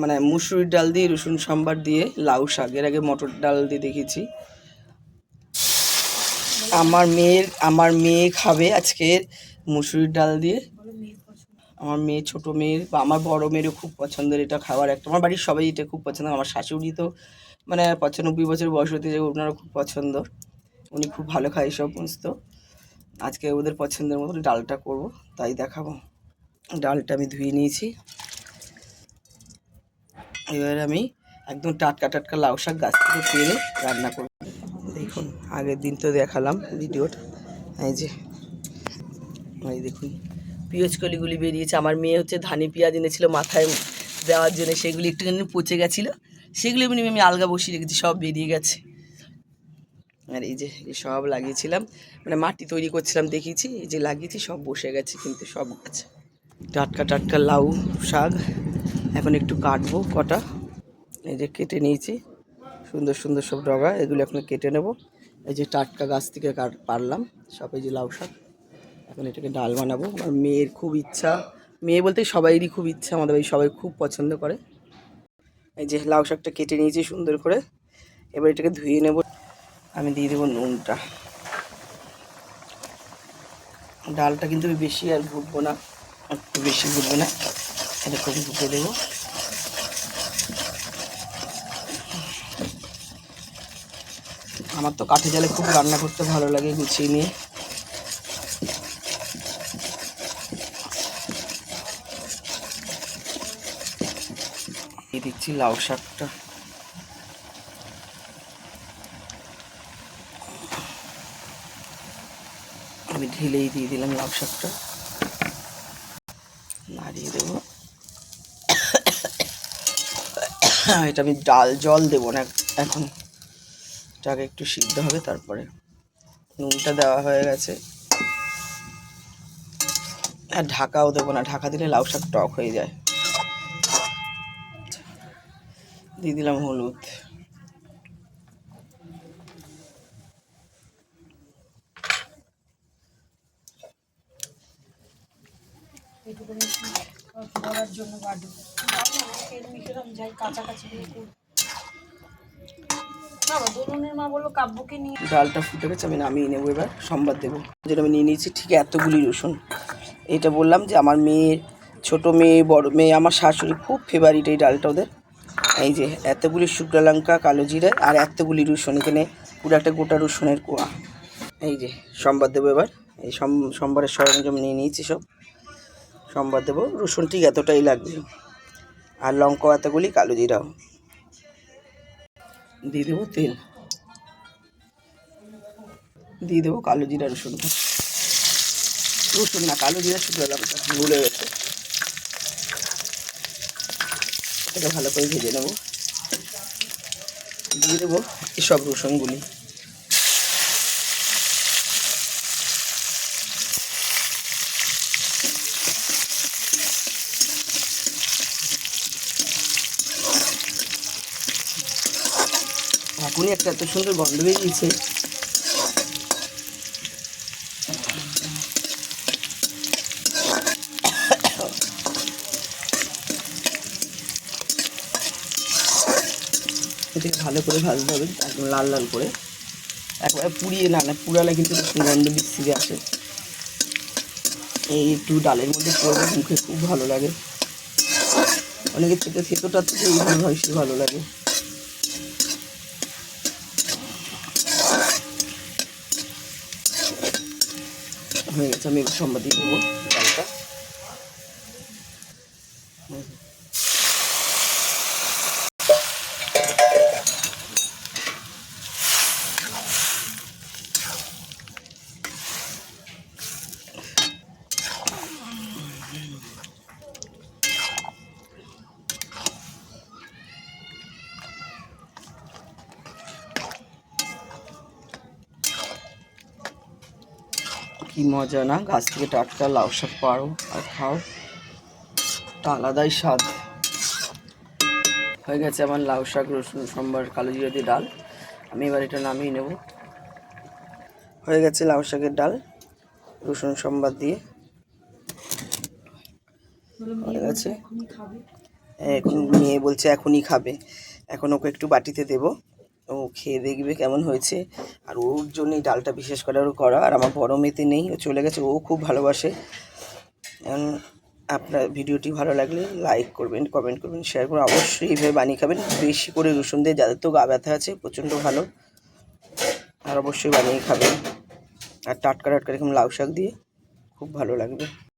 মানে মুসুরির ডাল দিয়ে রসুন সম্বার দিয়ে লাউ শাক, এর আগে মটর ডাল দিয়ে দেখেছি। আমার মেয়ে খাবে আজকে মুসুরির ডাল দিয়ে। আমার মেয়ে, ছোটো মেয়ের বা আমার বড় মেয়েরও খুব পছন্দের এটা খাবার একটা। আমার বাড়ির সবাই এটা খুব পছন্দ। আমার শাশুড়ি তো মানে 95 বছর বয়স হতে যায়, ওনারও খুব পছন্দ, উনি খুব ভালো খায় এই সমস্ত। আজকে ওদের পছন্দের মতো ডালটা করব, তাই দেখাবো। ডালটা আমি ধুয়ে নিয়েছি। এবার আমি একদম টাটকা টাটকা লাউ শাক গাছ থেকে পেরে রান্না করব। দেখুন, আগের দিন তো দেখালাম ভিডিওটা, এই দেখুন পেঁয়াজ কলিগুলি বেরিয়েছে। আমার মেয়ে হচ্ছে ধানি পেঁয়াজ এনেছিল মাথায় দেওয়ার জন্য, সেগুলি একটুখানি পচে গেছিলো, সেগুলো আমি আলগা বসিয়ে রেখেছি, সব বেরিয়ে গেছে। আর এই যে সব লাগিয়েছিলাম, মানে মাটি তৈরি করছিলাম দেখিয়েছি, এই যে লাগিয়েছি সব বসে গেছে, কিন্তু সব গাছ। টাটকা টাটকা লাউ শাক এখন একটু কাটবো কটা, এই যে কেটে নিয়েছি সুন্দর সুন্দর সব ডগা, এগুলো এখন কেটে নেব। এই যে টাটকা গাছ থেকে পারলাম সব, এই যে লাউ শাক। এখন এটাকে ডাল বানাবো। আমার মেয়ের খুব ইচ্ছা, মেয়ে বলতে সবাইয়েরই খুব ইচ্ছা, আমাদের বাড়ি সবাই খুব পছন্দ করে। এই যে লাউ শাকটা কেটে নিয়েছি সুন্দর করে, এবার এটাকে ধুয়ে নেব। আমি দিয়ে দেবো নুনটা। ডালটা কিন্তু বেশি আর ভুটবো না, একটু বেশি ভুটবো না, এরকম ভুটে দেবো। আমার তো কাঠি জালে খুব রান্না করতে ভালো লাগে, গুছিয়ে নিয়ে। দিয়ে দিচ্ছি লাউ শাকটা। আমি ঢেলেই দিয়ে দিলাম লাউ শাকটা, নাড়িয়ে দেবো। এটা আমি জল দেবো না এখন, এটাকে একটু সিদ্ধ হবে, তারপরে নুনটা দেওয়া হয়ে গেছে। আর ঢাকাও দেবো না, ঢাকা দিলে লাউ শাক টক হয়ে যায়। দিয়ে দিলাম হলুদ। ডালটা ফুটে গেছে, আমি নামিয়ে নেবো। এবার সম্বাদ দেবো, যেটা আমি নিয়ে নিয়েছি ঠিক এতগুলি রসুন। এটা বললাম যে আমার মেয়ের, ছোটো মেয়ে, বড় মেয়ে, আমার শাশুড়ি খুব ফেভারিট এই ডালটা ওদের। এই যে এতগুলি শুকনো লঙ্কা, কালো জিরে আর এতগুলি রসুন, এখানে পুরো একটা গোটা রসুনের কোয়া। এই যে সম্বাদ দেবো এবার। এই সোমবারের সরঞ্জাম নিয়ে নিয়েছি সব, সম্বাদ দেবো। রসুন ঠিক এতটাই লাগবে, আর লঙ্কা এতগুলি, কালো জিরাও দিয়ে দেবো। তেল দিয়ে দেবো, কালো জিরা রসুনটা, রসুন না কালো জিরা, শুকনো লঙ্কা ভুলে গেছে। এটা ভালো করে ভেজে নেবো। দিয়ে দেবো এসব রসুনগুলি। এখনই একটা এত সুন্দর গন্ধ বেরিয়েছে। এটাকে ভালো করে ভাজতে হবে, একদম লাল লাল করে, একবারে পুড়িয়ে না, পুড়ালে কিন্তু গন্ধ বিচ্ছিরি আসে। এই একটু ডালের মধ্যে পড়বে, মুখে খুব ভালো লাগে। অনেকের থেকে থেতোটা থেকে এইভাবে বেশি ভালো লাগে। হয়ে গেছে, আমি এবার সম্বাদ দিয়ে দেবো ডালটা। কি মজা না, গাছ থেকে টাটকা লাউ শাক পারো আর খাও, একটা আলাদাই স্বাদ। হয়ে গেছে আমার লাউ শাক রসুন সম্বার কালো জিরা দিয়ে ডাল। আমি এবার এটা নামিয়ে নেব। হয়ে গেছে লাউ শাকের ডাল রসুন সম্বার দিয়ে, হয়ে গেছে। এখন মেয়ে বলছে এখনই খাবে, এখন ওকে একটু বাটিতে দেবো, ও খেয়ে দেখবে কেমন হয়েছে। আর ওর জন্যই ডালটা বিশেষ করে ওর করা। আর আমার বড় মেয়েতে নেই, ও চলে গেছে, ও খুব ভালোবাসে। আপনার ভিডিওটি ভালো লাগলে লাইক করবেন, কমেন্ট করবেন, শেয়ার করবেন। অবশ্যই এইভাবে বানিয়ে খাবেন, বেশি করে রসুন দিয়ে, যাদের তো গা ব্যথা আছে প্রচণ্ড ভালো। আর অবশ্যই বানিয়ে খাবেন। আর টাটকা টাটকা এরকম লাউ শাক দিয়ে খুব ভালো লাগবে।